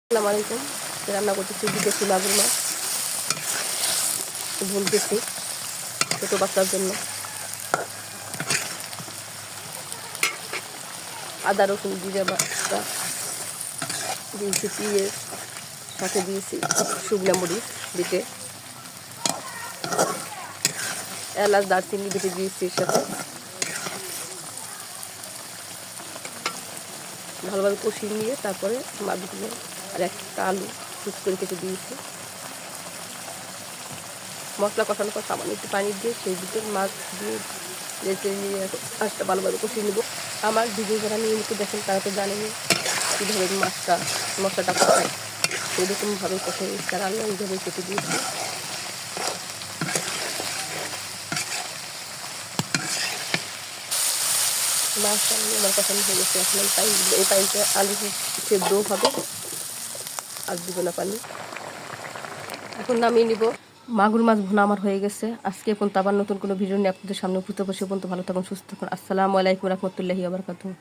আসসালামু আলাইকুম। রান্না করতেছি বিদেশি মাগুর মাছ, ভুনতেছি ছোটো বাচ্চার জন্য। আদা রসুন জিরা বাটা দিয়েছি, পেঁয়াজ সাথে দিয়েছি শুকনো মরিচ বেটে, এলাচ দারচিনি বেটে দিয়েছি এর সাথে। ভালোভাবে কষিয়ে নিয়ে তারপরে মাছগুলো আর একটা আলু কুচ করে কেটে দিয়েছি। মশলা কষানোর পর সামান্য একটু পানি দিয়ে সেই ভিতরে মাছ দিয়ে নেড়ে নিয়ে মাছটা ভালোভাবে কষিয়ে নেব। আমার ভিডিও যারা নিয়মিত দেখেন তারা তো জানেনি কীভাবে মশলাটা কষায়, এরকমভাবে কষাই তার আলু এইভাবে কেটে দিয়েছি। মাছটা নিয়ে আমার কষানো হয়ে গেছে। এখন আমি পানি দিব, এই পানিতে আলু সেদ্ধ হবে, আর দিব না পানি। এখন নামিয়ে নিব। মাগুর মাছ ভুনা আমার হয়ে গেছে। আজকে এখন আবার নতুন কোনো ভিডিও নিয়ে আপনাদের সামনে উপস্থিত হবো। সে পর্যন্ত ভালো থাকুন, সুস্থ থাকুন। আসসালামু আলাইকুম রহমতুল্লাহি ওয়া বারাকাতুহু।